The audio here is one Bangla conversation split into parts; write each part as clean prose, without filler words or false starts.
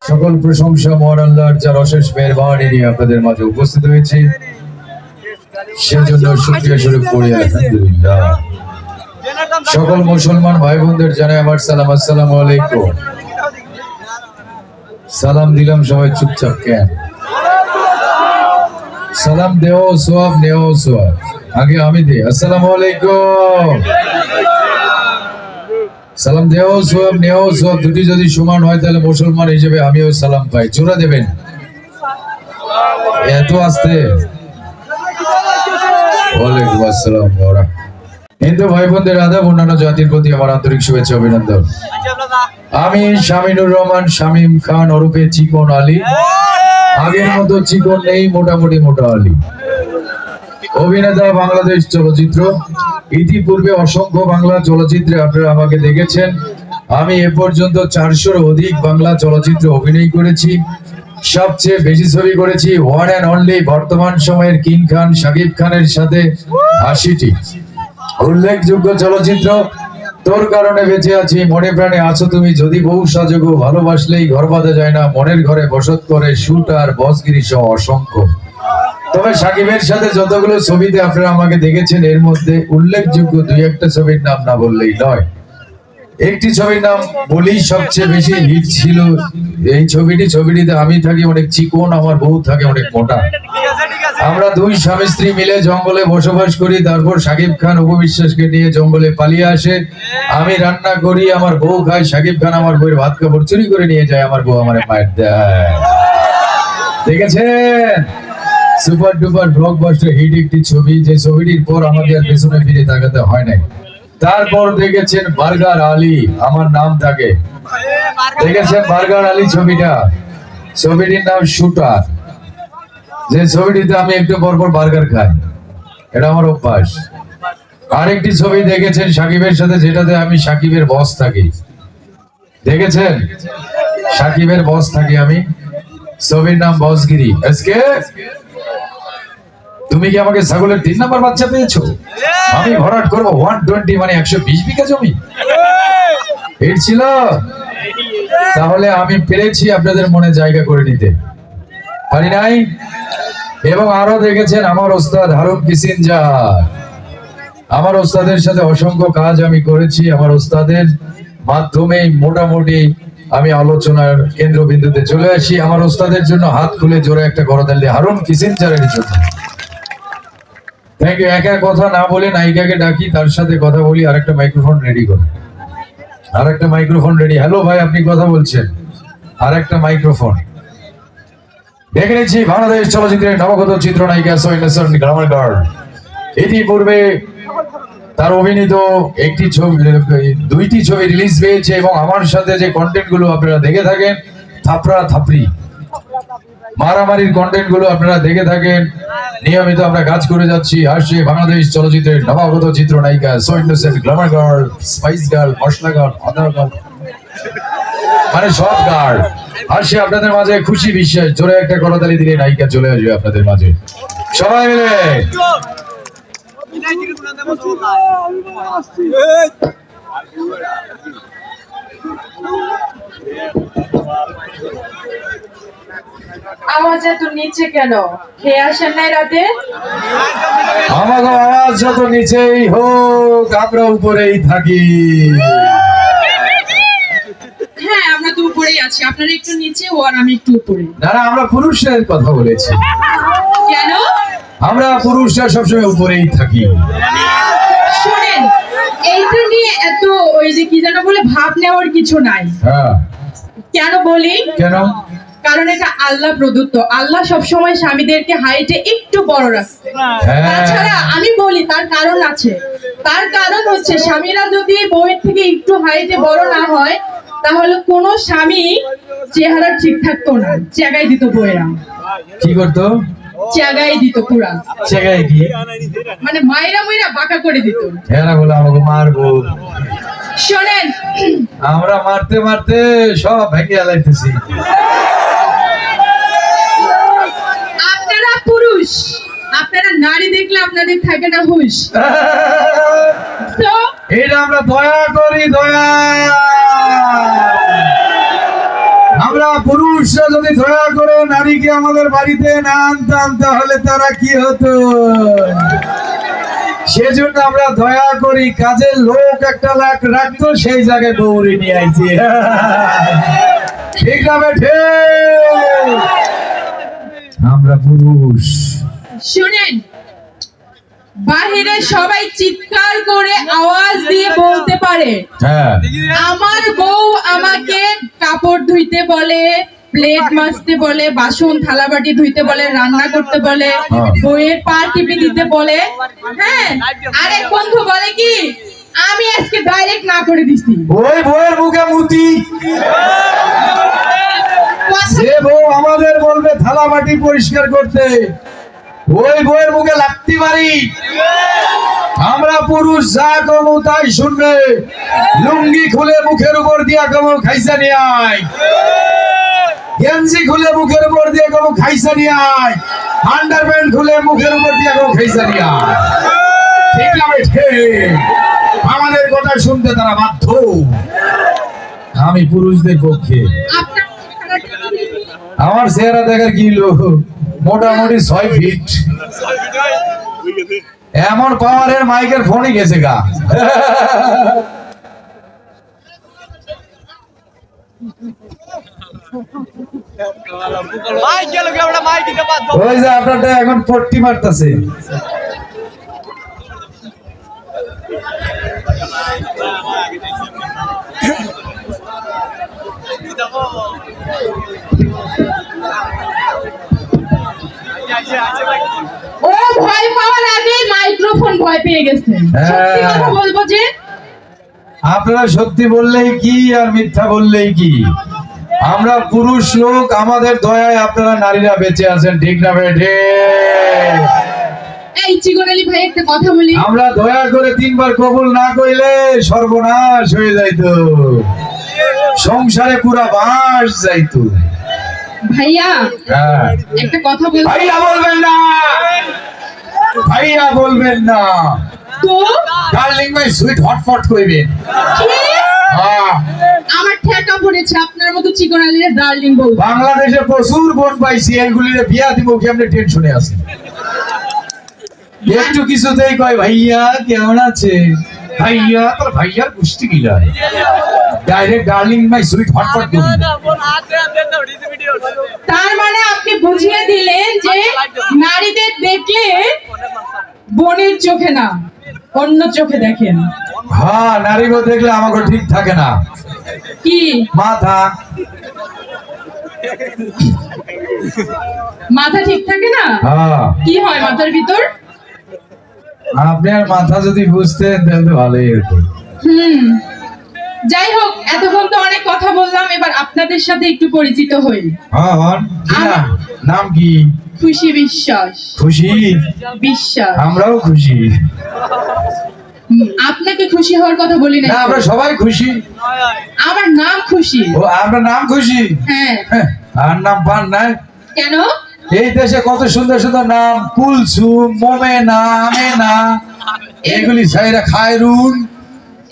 সকল প্রশংসা মহান আল্লাহর, যার অশেষ মেহেরবানি নিয়ে আপনাদের মাঝে উপস্থিত হয়েছি, সেজন্য শুকরিয়া স্বরূপ পড়ি আলহামদুলিল্লাহ। সকল মুসলমান ভাই বোনদের জানাই আমার সালাম, আসসালামু আলাইকুম। সালাম দিলাম, সবাই চুপচাপ কেন? সালাম দেও সোয়াব, নেও সোয়াব। আগে আমি দিই, আসসালামু আলাইকুম। সালাম দেও সোয়াব, নেও সোয়াব, দুটি যদি সমান হয় তাহলে মুসলমান হিসেবে আমিও সালাম পাই। জোড়া দেবেন, এত আসতে। ওয়ালাইকুম আসসালাম। হিন্দু ভাই বোনদের আদাব, অন্যান্য জাতির প্রতি আমার আন্তরিক শুভেচ্ছা অভিনন্দন। আমি শামিনুর রহমান শামীম খান ওরফে চিকন আলী। আগের মতো চিকন নেই, মোটামুটি মোটা আলী। অভিনেতা, বাংলাদেশ চলচ্চিত্র। ইতিপূর্বে অসংখ্য বাংলা চলচ্চিত্রে আপনারা আমাকে দেখেছেন। আমি এ পর্যন্ত 400-র অধিক বাংলা চলচ্চিত্রে অভিনয় করেছি। সবচেয়ে বেশি ছবি করেছি ওয়ান অ্যান্ড অনলি বর্তমান সময়ের কিং খান শাকিব খানের সাথে 80টি। উল্লেখযোগ্য চলচ্চিত্র তোর কারণে বেঁচে আছি, মনে প্রাণে আছো তুমি, যদি বহু সাজগো, ভালোবাসলেই ঘর বাঁধা যায় না, মনের ঘরে বসত করে, শুট আর বসগিরি সহ অসংখ্য। তবে সাকিবের সাথে যতগুলো ছবিতে আপনারা আমাকে দেখেছেন, এর মধ্যে উল্লেখযোগ্য দুই একটা ছবির নাম না বললেই নয়। একটি ছবির নাম বলি, সবচেয়ে বেশি হিট ছিল এই ছবিটিতে আমি থাকি অনেক চিকন, আমার বউ থাকে অনেক মোটা। আমরা দুই স্বামী স্ত্রী মিলে জঙ্গলে বসবাস করি। তারপর শাকিব খান উপবিশ্বাসকে নিয়ে জঙ্গলে পালিয়ে আসে। আমি রান্না করি, আমার বউ খায়। শাকিব খান আমার বউয়ের ভাত কাপড় চুরি করে নিয়ে যায়, আমার বউ আমার মায়ের দেয়। দেখেছেন? সুপার ডুপার ব্লকবাস্টার হিট একটি ছবি, যে ছবিটির পর আমাকে আর পেছনে ফিরে তাকাতে হয় নাই। তারপর দেখেছেন বার্গার আলী, আমার নাম থাকে। দেখেছেন বার্গার আলী ছবিটির নাম শুটার, যে ছবিটিতে আমি একটু পরপর বার্গার খাই, এটা আমার অভ্যাস। আরেকটি ছবি দেখেছেন সাকিবের সাথে, যেটাতে আমি সাকিবের বস থাকি। দেখেছেন? সাকিবের বস থাকি আমি, ছবির নাম বসগিরি। আজকে তুমি কি আমাকে ছাগলের 3 নম্বর বাচ্চা পেয়েছো? আমি ভরাট করবো 120, মানে 120 বিঘা জমি। এর ছিল, তাহলে আমি পেরেছি আপনাদের মনে জায়গা করে নিতে, পারি নাই? এবং আরো দেখেছেন আমার ওস্তাদ হারুন কিসিঞ্জার। আমার ওস্তাদের সাথে অসংখ্য কাজ আমি করেছি। আমার ওস্তাদের মাধ্যমে মোটামুটি আমি আলোচনার কেন্দ্রবিন্দুতে চলে আসি। আমার ওস্তাদের জন্য হাত খুলে জোরে একটা করতালি হারুন কিসিঞ্জারের জন্য। Thank you. একা কথা না বলে নায়িকাকে ডাকি, তার সাথে কথা বলি। আরেকটা মাইক্রোফোন রেডি করুন, আরেকটা মাইক্রোফোন রেডি। হ্যালো ভাই, আপনি কথা বলছেন? আরেকটা মাইক্রোফোন। দেখে নিচ্ছি বাংলাদেশ চলচ্চিত্রের নবাগত চিত্রনায়িকা সোহিনেসন গ্রামার গার্ল। ইতিপূর্বে তার অভিনীত দুইটি ছবি রিলিজ পেয়েছে, এবং আমার সাথে যে কন্টেন্ট গুলো আপনারা দেখে থাকেন, থাপড়া থাপড়ি মারামারির কন্টেন্ট গুলো আপনারা দেখে থাকেন, নিয়মিত আমরা কাজ করে যাচ্ছি। আসছে বাংলাদেশ চলচ্চিত্রের নবাগত চিত্রনায়িকা সোহিনেসন গ্লামার গার্ল, স্পাইস গার্ল, মশলা গার্ল, আদার গার্ল, মানে সব গার্ল আসছে আপনাদের মাঝে। খুশি বিশ্বাস, জোরে একটা করতালি দিলে নায়িকা চলে আসবে আপনাদের মাঝে। সবাই মিলে আওয়াজ এত নিচে কেন? খেয়ে আসেন নাই রাতে? আমাকে আওয়াজ যত নিচেই হোক, আমরা উপরেই থাকি। হ্যাঁ, আমরা তো উপরেই আছি, আপনারা একটু নিচে ও আর আমি একটু উপরে। না, আমরা পুরুষের কথা বলেছি। কেন? আমরা পুরুষরা সবসময় উপরেই থাকি। শোনেন, এইটা নিয়ে এত ওই যে কি যেন বলে ভাব নেওয়ার কিছু নাই। হ্যাঁ, কেন বলি? কেন? কারণ এটা আল্লাহ প্রদত্ত। আল্লাহ সবসময় স্বামীদেরকে হাইটে একটু বড় রাখছে। তাছাড়া আমি বলি তার কারণ আছে। তার কারণ হচ্ছে, স্বামীরা যদি বউয়ের থেকে একটু হাইটে বড় না হয়, তাহলে কোন স্বামী চেহারা ঠিক থাকতো না, জায়গায় দিত বউয়েরা। কি করতো? জায়গায় দিত পুরা। জায়গায় কি? মানে মায়েরা মইরা বাঁকা করে দিত। এরা বলে আমাকে মারবো। শোনেন, আমরা মারতে মারতে সব ভেঙে আলাইতেছি। আপনারা পুরুষ, আপনারা নারী দেখলে আপনাদের থাকে না হুঁশ। তো এটা আমরা দয়া করি, দয়া। আমরা পুরুষরা যদি দয়া করে নারীকে আমাদের বাড়িতে না আনতাম তাহলে তারা কি হতো? সেজন্য আমরা দয়া করি, কাজের লোক একটা লাখ রাখতো, সেই জায়গায় বউরি নিয়ে আইছি। ঠিক না বেঠে? আমরা পুরুষ। শুনেন, বাহিরে সবাই চিৎকার করে আওয়াজ দিয়ে বলতে পারে, হ্যাঁ, আমার বউ আমাকে কাপড় ধুইতে বলে, প্লেট মাজতে বলে, বাসন থালাবাটি ধুইতে বলে, রান্না করতে বলে, বইয়ের পা টিপে দিতে বলে। হ্যাঁ, আরেক বন্ধু বলে কি, আমি আজকে ডাইরেক্ট না করে দিছি। ওই বউয়ের মুখে মুতি। যে বউ আমাদের বলবে থালা বাটি পরিষ্কার করতে, ওই বউয়ের মুখে লাগতে পারি। আমরা পুরুষ যা কমু তাই শুনবে। লুঙ্গি খুলে মুখের উপর দিয়া কমু খাইসা নিয়ে আয়, গেঞ্জি খুলে মুখের উপর দিয়ে কমু খাইসা নিয়ে আয়, আন্ডারপ্যান্ট খুলে মুখের উপর দিয়ে কমু খাইসা নিয়ে আয়। ঠিক না বেঠে? আমাদের কথা শুনতে তারা বাধ্য। আমি পুরুষদের পক্ষে। আমার চেহারা দেখার কি লোক, মোটামুটি 6 ফিট। এমন পাওয়ারের মাইকের ফোনই গেছে গা। ওই যে আপনারটা এখন 40 মারতেছে। ও ভয় পাওয়ার আগে মাইক্রোফোন ভয় পেয়ে গেছে। সত্যি কথা বলবো যে আপনারা সত্যি বললেই কি আর মিথ্যা বললেই কি, আমরা পুরুষ লোক, আমাদের দয়ায় আপনারা নারীরা বেঁচে আছেন। ঠিক না বেঠে? এই চিকনালি ভাই একটা কথা বলি, আমরা দয়া করে 3 বার কবুল না কইলে সর্বনাশ হয়ে যাইতো, সংসারে পুরা বাস যাইতো। ভাইয়া হ্যাঁ, একটা কথা বল। ভাইয়া বলবেন না, ভাইয়া বলবেন না, তো ডার্লিং মাই সুইট হটপট কইবেন। কি? হ্যাঁ, আমার ঠেকা পড়েছে আপনার মতো চিকনালিরে ডার্লিং বল। বাংলাদেশে প্রচুর বোন পাইছি, এইগুলিরে বিয়া দিব কেমনে টেনশনে আছে। একটু কিছুতেই কয় ভাইয়া কেমন আছে, ভাইয়া তোর ভাইয়ার পুষ্টি গিলা, direct darling my sweet hotpot কইবেন। তার মানে আপনি বুঝিয়ে দিলেন যে নারীদের দেখলে বোনের চোখে না, অন্য চোখে দেখেন। হ্যাঁ, নারীকে দেখলে আমাকে ঠিক থাকে না। কি মাথা মাথা ঠিক থাকে না? হ্যাঁ, কি হয় মাথার ভিতর? আপনার মাথা যদি বুঝতেন তাহলে ভালোই হতো। যাই হোক, এতক্ষণ তো অনেক কথা বললাম, এবার আপনাদের সাথে একটু পরিচিত হই। হ্যাঁ, কি নাম? নাম কি? খুশি বিশ্বাস। খুশি? বিশ্বাস। আমরাও খুশি। আপনাকে খুশি হওয়ার কথা বলি না, না, আমরা সবাই খুশি। আমার নাম খুশি। ও, আপনার নাম খুশি? হ্যাঁ। আর নাম পান নাই? কেন? এই দেশে কত সুন্দর সুন্দর নাম, কুলসুম, মোমেনা, আমেনা, এগুলি সাইরা খায়রুন,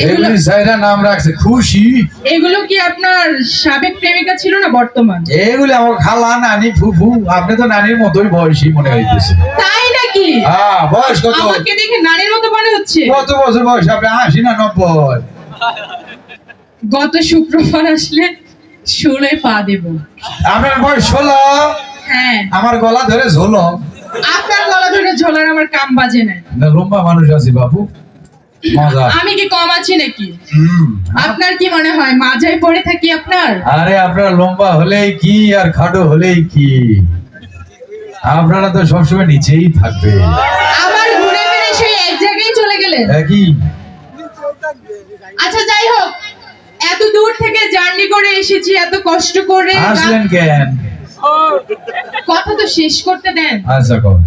এগুলি সাইরা নাম রাখছে খুশি। এগুলো কি আপনার সাবেক প্রেমিকা ছিল না বর্তমান? এগুলি আমার খালা, নানি, ফুফু। আপনি তো নানির মতোই বয়সী মনে হইতেছে। তাই নাকি? হ্যাঁ, বয়স কত? আমাকে দেখে নারীর মতো মনে হচ্ছে। কত বছর বয়স আপনি? 80 না 90? গত শুক্রবার আসলে 16 পা দেব। আপনার বয়স 16? হ্যাঁ। আমার গলা ধরে ঝোলো। আপনার গলা ধরে ঝোলার আমার কাম বাজে না। লম্বা মানুষ আছি বাবু, মজা। আমি কি কম আছি নাকি? আপনার কি মনে হয় মাঝায় পড়ে থাকি আপনার? আরে আপনার লম্বা হলেই কি আর খাটো হলেই কি, আপনারা তো সবসময় নিচেই থাকবে। আবার ঘুরে ফিরে সেই এক জায়গায় চলে গেলেন। একই। আচ্ছা যাই হোক, এত দূর থেকে জার্নি করে এসেছি, এত কষ্ট করে। আসলেন কেন? কথা তো শেষ করতে দেন। আচ্ছা কর।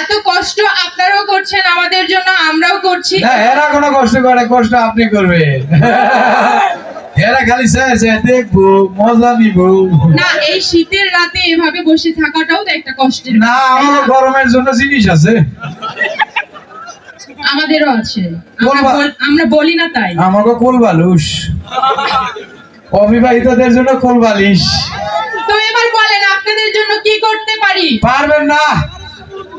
এত কষ্ট আপনারাও করছেন আমাদের জন্য, আমরাও করছি। না, এরা কোনো কষ্ট করে, কষ্ট আপনি করবেন। এরা খালি চায় দেখবো, মজা নিব। না, এই শীতের রাতে এভাবে বসে থাকাটাও তো একটা কষ্টের। না, আমার গরমের জন্য জিনিস আছে। আমাদেরও আছে, আমরা বলি না তাই। আমাকে কোল বালুস। অবিবাহিতদের জন্য কোলবালিশ। তো এবার বলেন আপনাদের জন্য কি করতে পারি? পারবেন না?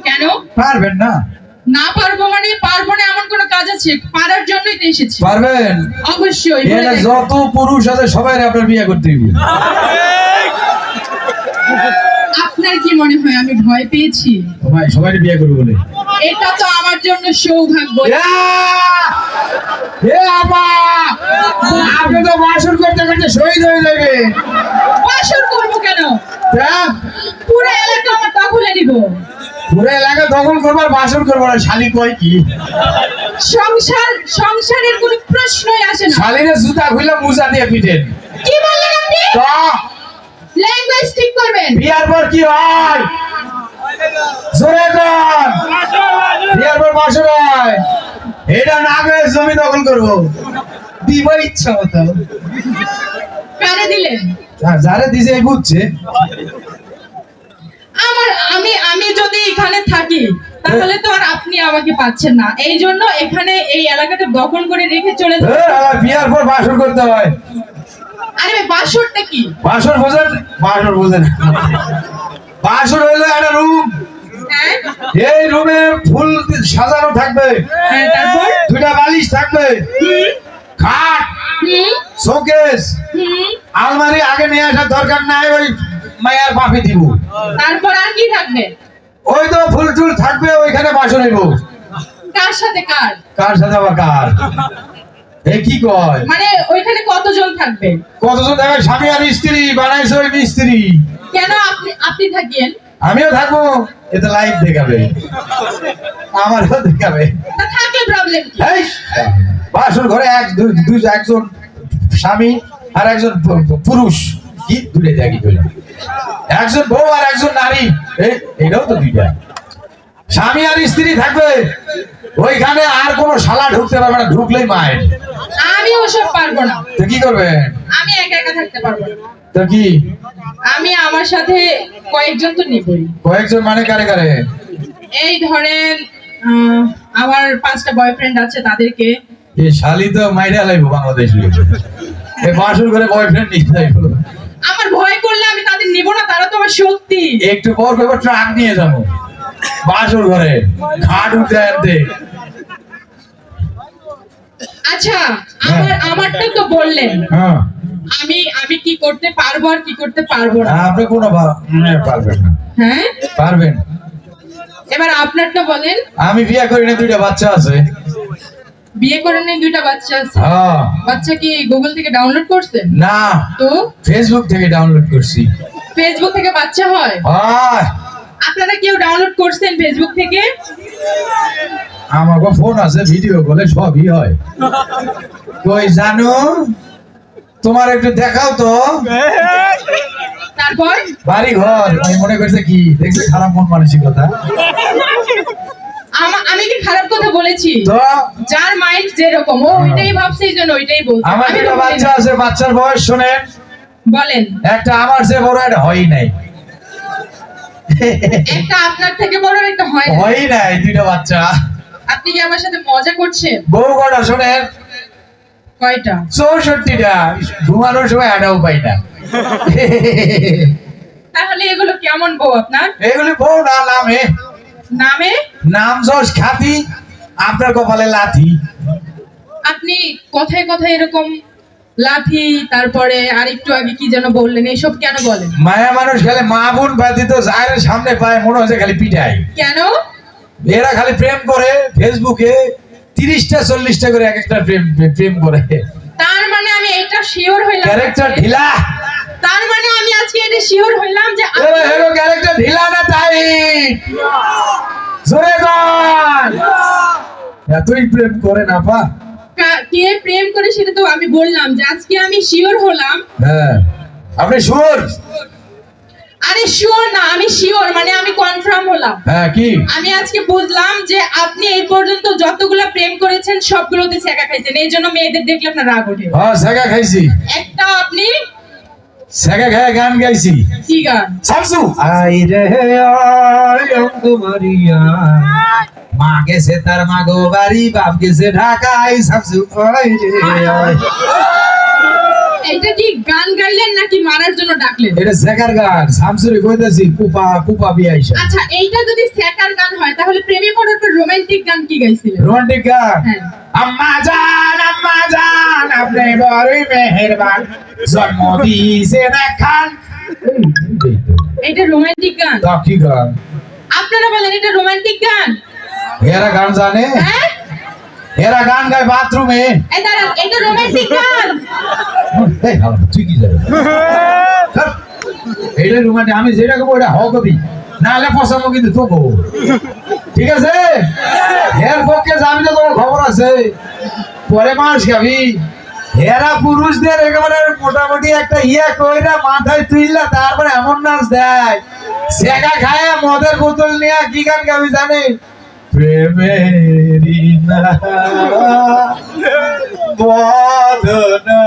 কেন পারবেন না? না পারবো মানে পারবো না এমন কোন কাজ আছে? পারার জন্যই তো এসেছি। পারবেন? অবশ্যই। বলে এখানে দেখেন। যত পুরুষ আছে সবাই আপনার বিয়ে করতে দিব। আপনার কি মনে হয় আমি ভয় পেয়েছি? ভাই সবাই বিয়ে করবে বলে। এটা তো আমার জন্য সৌভাগ্য। আপনি তো বাসন করতে করতে শহীদ হয়ে যাবে। বাসর করবো কেন? তা পুরো এলাকা আমার দখলে নিব। পুরো এলাকা দখল করবার বাসন করবো না। শালি কয় কি? সংসারের কোনো প্রশ্নই আসে না। শালিরে জুতা খুলে মুজা দিয়ে পিটেন। কি বললেন আপনি? তো ল্যাঙ্গুয়েজ ঠিক করবেন। বিয়ার পর কি হয়? জোরে কর। বিয়ার পর বাসর হয়। এটা না করে জমি দখল করবো। দিব ইচ্ছা মতো। কারে দিলেন? যারে দিছে বুঝছে। আমি যদি এখানে থাকি তাহলে তো আর আপনি আমাকে পাচ্ছেন না। এই জন্য এখানে এই এলাকাটা দখল করে রেখে চলে যাবেন। আমার বিয়ার পর বাসর করতে হয়। আরে ভাই বাসরটা কি? বাসর বোঝেন? বাসর বোঝেন? বাসর হইলো একটা রুম। হ্যাঁ এই রুমে ফুল সাজানো থাকবে, হ্যাঁ, তারপর দুইটা বালিশ থাকবে, হুম, খাট, হুম, শোকেস, হুম। আলমারি আগে নিয়ে আসার দরকার নাই, ওই মায়ের বাপে দিব। তারপর আর কি থাকবে? ওই তো ফুল টুল থাকবে, ওইখানে বাসর হইব। কার সাথে কার? কার সাথে আবার কার? এই কি কয়? মানে ওইখানে কতজন থাকবে? কতজন দেখে? স্বামী আর স্ত্রী বানাইছে ওই মিস্ত্রি। কেন আপনি থাকেন? আমিও থাকবো। এতে লাইভ দেখাবে, আমারও দেখাবে। তা থাকলে প্রবলেম কি? এই, বাসর ঘরে একজন স্বামী আর একজন পুরুষ, কি দূরে দেখি বললাম, একজন বউ আর একজন নারী। এটাও তো দুইটা। স্বামী আর স্ত্রী থাকবে ওইখানে, আর কোনো শালা ঢুকতে পারবে না, ঢুকলেই মায়ের। আমি ওসব পারবো না। তো কি করবেন? আমি একা একা থাকতে পারবো না। তো কি আমি আমার সাথে কয়েকজন তো নিবই। কয়েকজন মানে কারে কারে? এই ধরেন আমার 5টা বয়ফ্রেন্ড আছে, তাদেরকে। এই শালি তো মাইরা লাইবো বাংলাদেশ। এই বাসর ঘরে বয়ফ্রেন্ড নিয়ে যাইবো। আমার ভয় করলে আমি তাদের নিব না, তারা তো আমার শক্তি। একটু পর কবে ট্রাক নিয়ে যাবো বাসর ঘরে, ঘাট উঠে আনতে। আচ্ছা আমারটা তো বললেন, হ্যাঁ, আমি কি করতে পারবো আর কি করতে পারবো না। আপনি কোনো পারবেন না। হ্যাঁ, পারবেন? এবার আপনারটা বলেন। আমি বিয়ে করি না, দুইটা বাচ্চা আছে। বিয়ে করেন নাই, 2টা বাচ্চা আছে? হ্যাঁ। বাচ্চা কি গুগল থেকে ডাউনলোড করছেন? না, তো ফেসবুক থেকে ডাউনলোড করছি। ফেসবুক থেকে বাচ্চা হয়? হয়। আপনারা কেউ ডাউনলোড করছেন ফেসবুক থেকে? আমাকে ফোন আছে, ভিডিও কলে সবই হয়। কই জানো, তোমার একটু দেখাও তো। তারপর বাড়ি ঘর আমি মনে করছে কি, দেখছি খারাপ মন মানসিকতা। আমি কি খারাপ কথা বলেছি? তো যার মাইন্ড যেরকম ও ওইটাই ভাবছে, এই জন্য ওইটাই বলছে। আমার আমি তো দুটো বলি বাচ্চা না। আছে, বাচ্চার বয়স শোনেন। বলেন। একটা আমার চেয়ে বড়, একটা হয়ই নাই। একটা আপনার থেকে বড়, একটা হয় না। হয়ই নাই, দুইটা বাচ্চা। আপনি কি আমার সাথে মজা করছেন? বউ কটা শোনেন? কয়টা? 64টা। ঘুমানোর সময় আডাও পাই না। তাহলে এগুলো কেমন বউ আপনার? এগুলি বউ না, নামে। নামে? নাম যশ খ্যাতি, আপনার কপালে লাথি। আপনি কথায় কথায় এরকম লাঠি, তারপরে আর একটু আগে কি যেন বললেন, এইসব কেন বলেন? মায়া মানুষ খালি মা বোন ব্যতীত যায়ের সামনে পায় মনে হচ্ছে খালি পিটায়। কেন? এরা খালি প্রেম করে ফেসবুকে 30টা 40টা করে এক একটা প্রেম করে। তার মানে আমি এটা শিওর হইলাম। ক্যারেক্টার ঢিলা। তার মানে আমি আজকে এটা শিওর হইলাম যে হেরো ক্যারেক্টার ঢিলা না টাইট। জোরে কর। এতই প্রেম করে না পা। কে প্রেম করে সেটা তো আমি বললাম যে আজকে আমি শিওর হলাম। হ্যাঁ, আপনি শিওর? আরে শিওর না, আমি শিওর মানে আমি কনফার্ম হলাম। হ্যাঁ, কি? আমি আজকে বুঝলাম যে আপনি এই পর্যন্ত যতগুলো প্রেম করেছেন সবগুলোতে ছ্যাঁকা খাইছেন, এই জন্য মেয়েদের দেখলে আপনার রাগ ওঠে। হ্যাঁ, ছ্যাঁকা খাইছি। একটা আপনি ছ্যাঁকা খায় গান গাইছি। কি গান? শামসু আই রে আয় অঙ্গ মারিয়া, মা গেছে তার মাগো বাড়ি, বাপ গেছে ঢাকায়, শামসু আই রে আয়। এটা কি গান গাইলেন নাকি মারার জন্য ডাকলেন? এটা শেখার গান, শামসুরি কইতাছি কুপা কুপা বিয়াইছে। আচ্ছা এইটা যদি সেকার গান হয় তাহলে প্রেমে পড়ার পর রোমান্টিক গান কি গাইছিলেন? রোমান্টিক গান, হ্যাঁ। আম্মা জান আপনি বড়ই মেহেরবান, জন্ম দিয়েছেন খান। এটা রোমান্টিক গান? তা কি গান? আপনারা বলেন এটা রোমান্টিক গান? এরা গান জানে? হ্যাঁ, এরা গান গায় বাথরুমে। এই দাঁড়ান, এটা রোমান্টিক গান? এই হালা, তুই কি জানিস? ধর, এইটা রোমান্টিক, আমি যেটা কব ওটা হও কবি, নাহলে পছন্দ কিন্তু তো কব, ঠিক আছে? এর পক্ষে যাবি তো, তোমার খবর আছে, পরে মাস খাবি। এরা পুরুষদের একেবারে মোটামুটি একটা ইয়ে কইরা মাথায় তুইলা তারপরে এমন নাচ দেয়, সেকা খায় মদের বোতল নিয়ে কি গান গাবি জানে? প্রেমেরি না বদনা